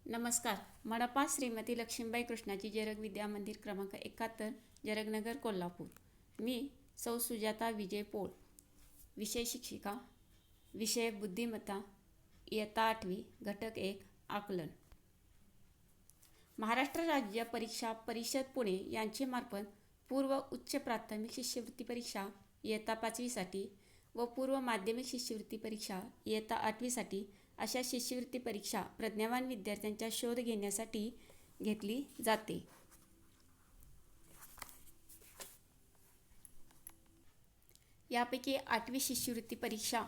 नमस्कार. मडपा श्रीमती लक्ष्मीबाई कृष्णाजी जरग विद्या मंदिर क्रमांक 71 जरगनगर कोल्हापूर. मी सौ सुजाता विजय पोळ. विषय शिक्षिका. विषय बुद्धिमत्ता. इयत्ता 8वी. घटक 1 आकलन. महाराष्ट्र राज्य परीक्षा परिषद पुणे यांचे मार्फत पूर्व उच्च प्राथमिक शिष्यवृत्ती परीक्षा इयत्ता 5वीसाठी व पूर्व माध्यमिक शिष्यवृत्ती परीक्षा इयत्ता 8वीसाठी अशा शिष्यवृत्ती परीक्षा प्रज्ञावान विद्यार्थ्यांचा शोध घेण्यासाठी घेतली जाते. यापैकी 8वी शिष्यवृत्ती परीक्षा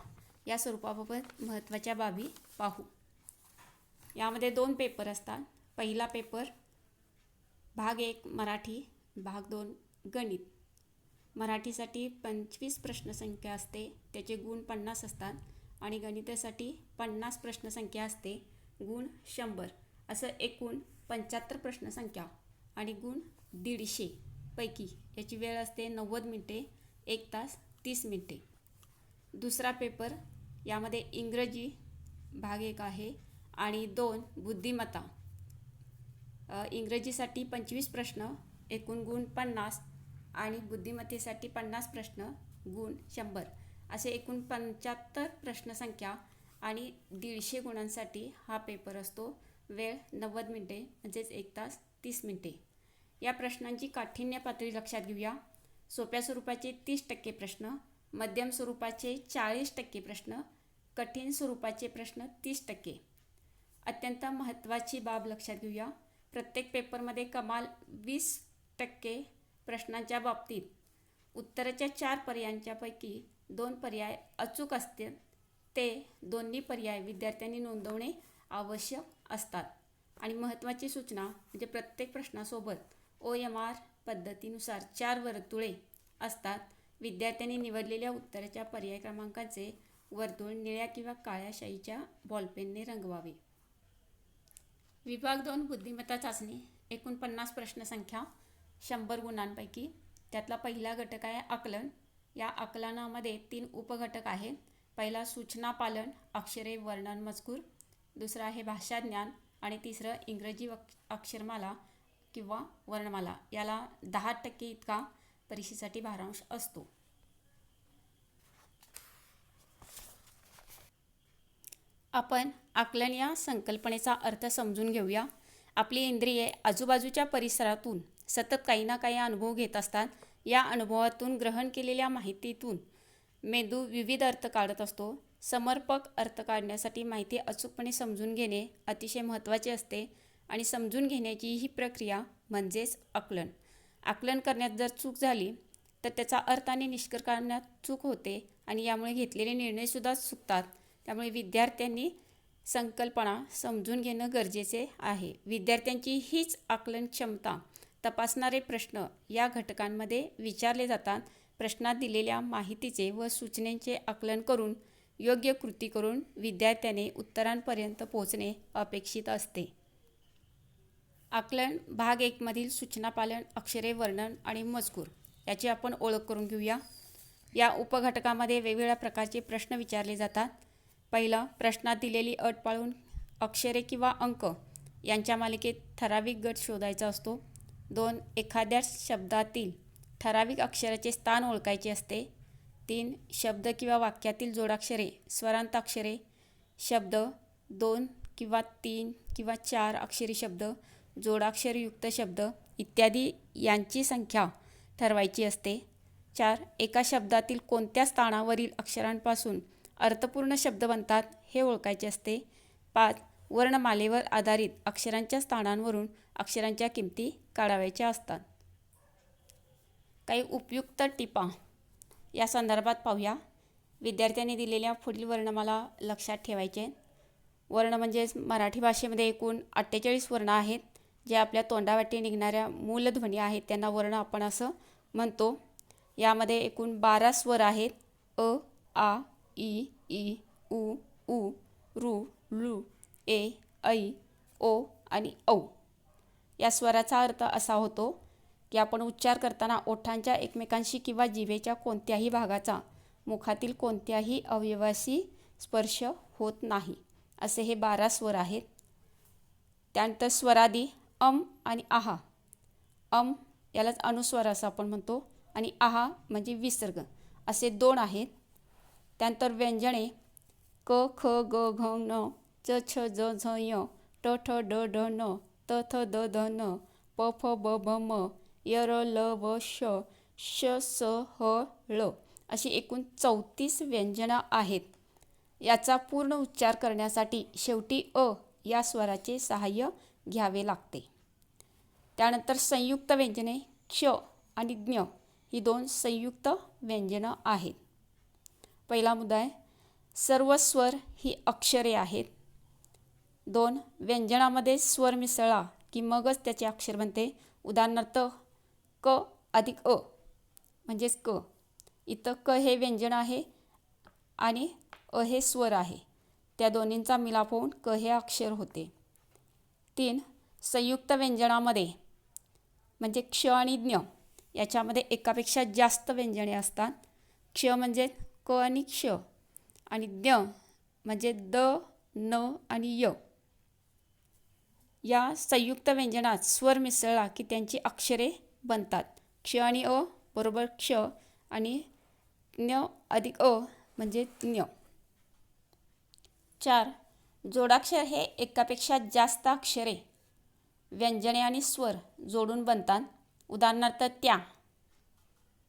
या स्वरूपाबाबत महत्त्वाच्या बाबी पाहू. यामध्ये 2 पेपर असतात. पहिला पेपर भाग 1 मराठी, भाग 2 गणित. मराठीसाठी 25 प्रश्नसंख्या असते, त्याचे गुण 50 असतात आणि गणितासाठी 50 प्रश्नसंख्या असते, गुण 100. असं एकूण 75 प्रश्नसंख्या आणि गुण 150 पैकी याची वेळ असते 90 मिनिटे, 1 तास 30 मिनिटे. दुसरा पेपर यामध्ये इंग्रजी भाग 1 आहे आणि 2 बुद्धिमत्ता. इंग्रजीसाठी 25 प्रश्न, एकूण गुण 50 आणि बुद्धिमत्तेसाठी 50 प्रश्न, गुण 100. असे एकूण 75 प्रश्नसंख्या आणि 150 गुणांसाठी हा पेपर असतो. वेळ 90 मिनिटे म्हणजेच 1 तास 30 मिनिटे. या प्रश्नांची काठिण्य पातळी लक्षात घेऊया. सोप्या स्वरूपाचे 30% प्रश्न, मध्यम स्वरूपाचे 40% प्रश्न, कठीण स्वरूपाचे प्रश्न 30%. अत्यंत महत्त्वाची बाब लक्षात घेऊया. प्रत्येक पेपरमध्ये कमाल 20% प्रश्नांच्या बाबतीत उत्तराच्या 4 पर्यायांच्यापैकी 2 पर्याय अचूक असतील, ते दोन्ही पर्याय विद्यार्थ्यांनी नोंदवणे आवश्यक असतात. आणि महत्त्वाची सूचना म्हणजे प्रत्येक प्रश्नासोबत OMR पद्धतीनुसार 4 वर्तुळे असतात. विद्यार्थ्यांनी निवडलेल्या उत्तराच्या पर्याय क्रमांकाचे वर्तुळ निळ्या किंवा काळ्या शाईच्या बॉलपेनने रंगवावे. विभाग 2 बुद्धिमत्ता चाचणी. एकूण 50 प्रश्नसंख्या, 100 गुणांपैकी. त्यातला पहिला घटक आहे आकलन. या आकलनामध्ये 3 उपघटक आहेत. पहिला सूचना पालन, अक्षरे, वर्णन, मजकूर. दुसरा आहे भाषा ज्ञान आणि तिसरं इंग्रजी अक्षरमाला किंवा वर्णमाला. याला 10% इतका परीक्षेसाठी भारांश असतो. आपण आकलन या संकल्पनेचा अर्थ समजून घेऊया. आपली इंद्रिये आजूबाजूच्या परिसरातून सतत काही ना काही अनुभव घेत असतात. या अनुभवातून ग्रहण केलेल्या माहितीतून मेंदू विविध अर्थ काढत असतो. समर्पक अर्थ काढण्यासाठी माहिती अचूकपणे समजून घेणे अतिशय महत्त्वाचे असते आणि समजून घेण्याची ही प्रक्रिया म्हणजेच आकलन. आकलन करण्यात जर चूक झाली तर त्याचा अर्थ आणि निष्कर्ष काढण्यात चूक होते आणि यामुळे घेतलेले निर्णयसुद्धा चुकतात. त्यामुळे विद्यार्थ्यांनी संकल्पना समजून घेणं गरजेचे आहे. विद्यार्थ्यांची हीच आकलन क्षमता तपासणारे प्रश्न या घटकांमध्ये विचारले जातात. प्रश्नात दिलेल्या माहितीचे व सूचनेचे आकलन करून योग्य कृती करून विद्यार्थ्याने उत्तरांपर्यंत पोहोचणे अपेक्षित असते. आकलन भाग 1 मधील सूचना पालन, अक्षरे, वर्णन आणि मजकूर याची आपण ओळख करून घेऊया. या उपघटकामध्ये वेगवेगळ्या प्रकारचे प्रश्न विचारले जातात. पहिला, प्रश्नात दिलेली अट पाळून अक्षरे किंवा अंक यांच्या मालिकेत ठराविक गट शोधायचा असतो. 2, एखाद्या शब्दातील ठराविक अक्षराचे स्थान ओळखायचे असते. 3, शब्द किंवा वाक्यातील जोडाक्षरे, स्वरांताक्षरे, शब्द, 2 किंवा 3 किंवा 4 अक्षरी शब्द, जोडाक्षरयुक्त शब्द इत्यादी यांची संख्या ठरवायची असते. 4, एका शब्दातील कोणत्या स्थानावरील अक्षरांपासून अर्थपूर्ण शब्द बनतात हे ओळखायचे असते. 5, वर्णमालेवर आधारित अक्षरांच्या स्थानांवरून अक्षरांच्या किमती काढावयाच्या असतात. काही उपयुक्त टिपा या संदर्भात पाहूया. विद्यार्थ्यांनी दिलेल्या पुढील वर्णमाला लक्षात ठेवायचे. वर्ण म्हणजेच मराठी भाषेमध्ये एकूण 48 वर्ण आहेत. जे आपल्या तोंडावाटे निघणाऱ्या मूलध्वनी आहेत त्यांना वर्ण आपण असं म्हणतो. यामध्ये एकूण 12 स्वर आहेत. अ, आ, इ, ई, उ, ऊ, ऋ, लृ, ए, ऐ, ओ आणि औ. या स्वराचा अर्थ असा होतो की आपण उच्चार करताना ओठांच्या एकमेकांशी किंवा जिभेच्या कोणत्याही भागाचा मुखातील कोणत्याही अवयवाशी स्पर्श होत नाही. असे हे 12 स्वर आहेत. त्यानंतर स्वरादी आणि आहा. यालाच अनुस्वार असं आपण म्हणतो आणि आहा म्हणजे विसर्ग असे 2 आहेत. त्यानंतर व्यंजने क ख ग घ न च छ ज झ य ट ठ ड ढ न त थ द ध न प फ ब भ म य र ल व श श स ह ळ अशी एकूण 34 व्यंजनं आहेत. याचा पूर्ण उच्चार करण्यासाठी शेवटी या स्वराचे सहाय्य घ्यावे लागते. त्यानंतर संयुक्त व्यंजने क्ष आणि ज्ञ ही 2 संयुक्त व्यंजनं आहेत. पहिला मुद्दा आहे, सर्व स्वर ही अक्षरे आहेत. 2 व्यंजनामध्ये स्वर मिसळला की मगच त्याचे अक्षर बनते. उदाहरणार्थ क अधिक म्हणजेच क. इथं क हे व्यंजन आहे आणि हे स्वर आहे. त्या दोन्हींचा मिलाप होऊन क हे अक्षर होते. 3 संयुक्त व्यंजनामध्ये म्हणजे क्ष आणि ज्ञ याच्यामध्ये एकापेक्षा जास्त व्यंजने असतात. क्ष म्हणजे क आणि क्ष आणि ज्ञ म्हणजे द, न आणि य. या संयुक्त व्यंजनात स्वर मिसळला की त्यांची अक्षरे बनतात. क्ष आणि बरोबर क्ष आणि ज्ञ अधिक म्हणजे ज्ञ. 4 जोडाक्षर हे एकापेक्षा जास्त अक्षरे, व्यंजने आणि स्वर जोडून बनतात. उदाहरणार्थ त्या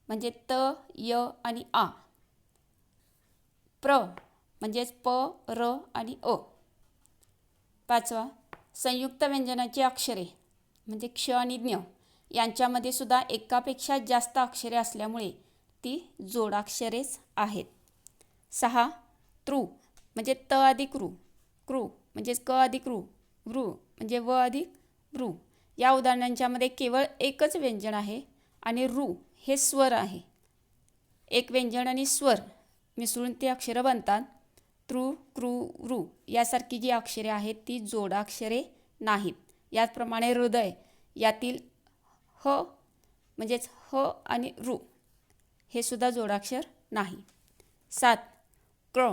म्हणजे त, य आणि आ. प्र म्हणजेच प, र आणि अ. 5 संयुक्त व्यंजनाची अक्षरे म्हणजे क्ष आणि ज्ञ यांच्यामध्ये सुद्धा एकापेक्षा जास्त अक्षरे असल्यामुळे ती जोडाक्षरेच आहेत. 6 तृ म्हणजे त अधिक रू, कृ म्हणजेच क अधिक रू, वृ म्हणजे व अधिक रू. या उदाहरणांच्यामध्ये केवळ एकच व्यंजन आहे आणि रू हे स्वर आहे. एक व्यंजन आणि स्वर मिसळून ती अक्षरं बनतात. तृ, कृ, रू यासारखी जी अक्षरे आहेत ती जोडाक्षरे नाहीत. याचप्रमाणे हृदय यातील ह म्हणजेच ह आणि रू हे सुद्धा जोडाक्षर नाही. 7 क्र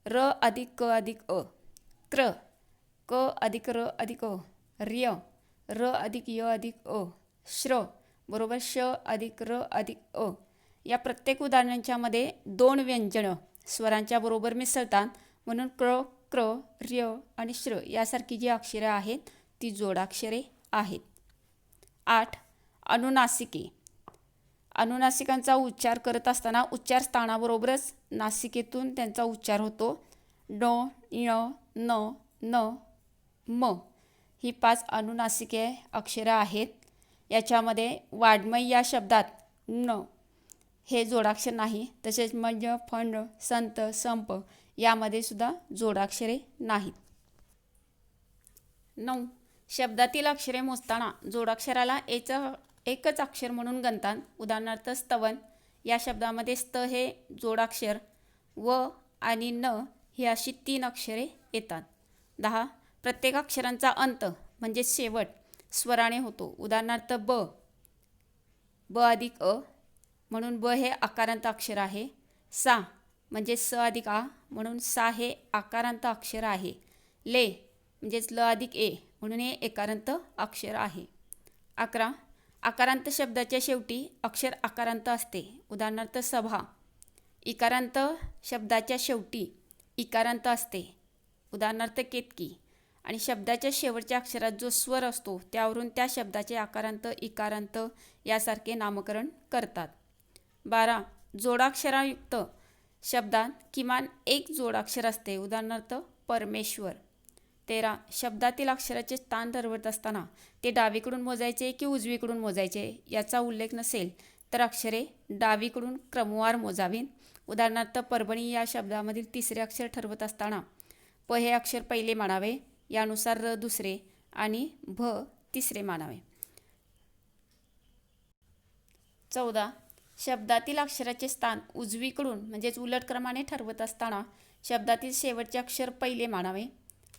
र अधिक क अधिक अ, क्र क अधिक र अधिक अ, र्य र अधिक य अधिक अ, श्र बरोबर श अधिक र अधिक अ. या प्रत्येक उदाहरणांच्या मध्ये 2 व्यंजनं स्वरांच्या बरोबर मिसळतात म्हणून क्र, क्र, र्य आणि श्र यासारखी जी अक्षरे आहेत ती जोडाक्षरे आहेत. 8 अनुनासिके. अनुनासिकांचा उच्चार करत असताना उच्चार स्थानाबरोबरच नासिकेतून त्यांचा उच्चार होतो. ड, य, न, न, म ही 5 अनुनासिके अक्षरं आहेत. याच्यामध्ये वाड्मय या शब्दात न हे जोडाक्षर नाही. तसेच मंज, फंड, संत, संप यामध्ये सुद्धा जोडाक्षरे नाहीत. 9 शब्दातील अक्षरे मोजताना जोडाक्षराला एकच अक्षर म्हणून गणतात. उदाहरणार्थ स्तवन या शब्दामध्ये स्त हे जोडाक्षर, व आणि न ही अशी 3 अक्षरे येतात. 10 प्रत्येक अक्षरांचा अंत म्हणजे शेवट स्वराने होतो. उदाहरणार्थ ब अधिक अ म्हणून ब हे आकारांत अक्षर आहे. सा म्हणजे स अधिक आ म्हणून सा हे आकारांत अक्षर आहे. ले म्हणजेच ल अधिक ए म्हणून हे एकारांत अक्षर आहे. 11 आकारांत शब्दाच्या शेवटी अक्षर आकारांत असते. उदाहरणार्थ सभा. इकारांत शब्दाच्या शेवटी इकारांत असते. उदाहरणार्थ केतकी. आणि शब्दाच्या शेवटच्या अक्षरात जो स्वर असतो त्यावरून त्या शब्दाचे आकारांत, इकारांत यासारखे नामकरण करतात. 12 जोडाक्षरायुक्त शब्दात किमान एक जोडाक्षर असते. उदाहरणार्थ परमेश्वर. 13 शब्दातील अक्षराचे स्थान ठरवत असताना ते डावीकडून मोजायचे की उजवीकडून मोजायचे याचा उल्लेख नसेल तर अक्षरे डावीकडून क्रमवार मोजावीत. उदाहरणार्थ परभणी या शब्दामधील तिसरे अक्षर ठरवत असताना प हे अक्षर पहिले मानावे, यानुसार र दुसरे आणि भ तिसरे मानावे. 14 शब्दातील अक्षराचे स्थान उजवीकडून म्हणजेच उलट क्रमाने ठरवत असताना शब्दातील शेवटचे अक्षर पहिले मानावे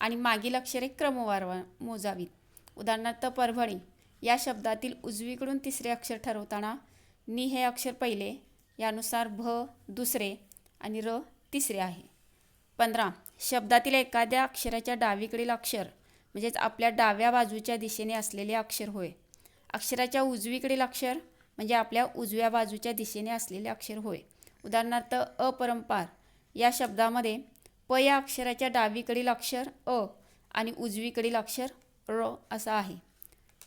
आणि मागील अक्षरे क्रमवार मोजावीत. उदाहरणार्थ परभणी या शब्दातील उजवीकडून तिसरे अक्षर ठरवताना नि हे अक्षर पहिले, यानुसार भ दुसरे आणि र तिसरे आहे. 15 शब्दातील एखाद्या अक्षराच्या डावीकडील अक्षर म्हणजेच आपल्या डाव्या बाजूच्या दिशेने असलेले अक्षर होय. अक्षराच्या उजवीकडील अक्षर म्हणजे आपल्या उजव्या बाजूच्या दिशेने असलेले अक्षर होय. उदाहरणार्थ अपरंपार या शब्दामध्ये प या अक्षराच्या डावीकडील अक्षर अ आणि उजवीकडील अक्षर र असं आहे.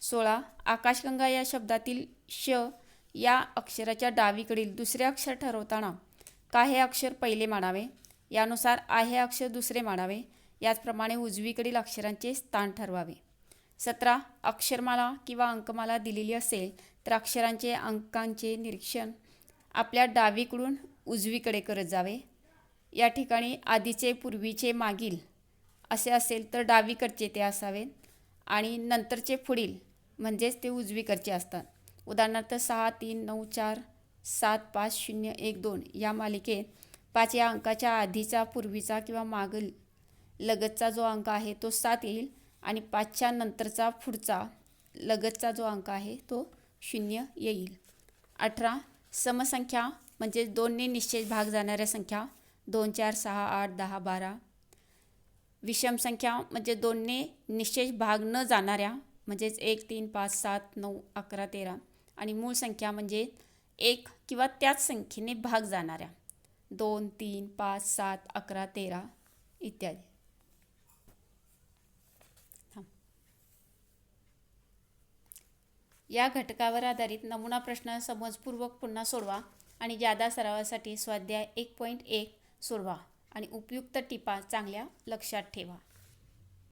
16. आकाशगंगा या शब्दातील श या अक्षराच्या डावीकडील दुसरे अक्षर ठरवताना का हे अक्षर पहिले मानावे, यानुसार आ हे अक्षर दुसरे मानावे, याचप्रमाणे उजवीकडील अक्षरांचे स्थान ठरवावे. 17. अक्षरमाला किंवा अंकमाला दिलेली असेल तर अक्षरांचे अंकांचे निरीक्षण आपल्या डावीकडून उजवीकडे करत जावे. या ठिकाणी आधीचे, पूर्वीचे, मागील असे असेल तर डावीकडचे ते असावेत आणि नंतरचे पुढील म्हणजेच ते उजवीकडचे असतात. उदाहरणार्थ 6, 3, 9, 4, 7, 5, 0, 1, 2 या मालिकेत 5 या अंकाच्या आधीचा, पूर्वीचा किंवा मागील लगतचा जो अंक आहे तो 7 येईल आणि 5च्या नंतरचा पुढचा लगतचा जो अंक आहे तो 0 येईल. 18. समसंख्या म्हणजे 2ने निश्चेष भाग जाणाऱ्या संख्या 2, 4, 6, 8, 10, 12. विषम संख्या म्हणजे 2ने निश्चेष भाग न जाणाऱ्या म्हणजेच 1, 3, 5, 7, 9, 11, 13 आणि मूळ संख्या म्हणजे 1 किंवा त्याच संख्येने भाग जाणाऱ्या 2, 3, 5, 7, 11, 13 इत्यादी. या घटकावर आधारित नमुना प्रश्न समजपूर्वक पुन्हा सोडवा आणि जादा सरावासाठी स्वाध्याय 1.1 सोडवा आणि उपयुक्त टिपा चांगल्या लक्षात ठेवा.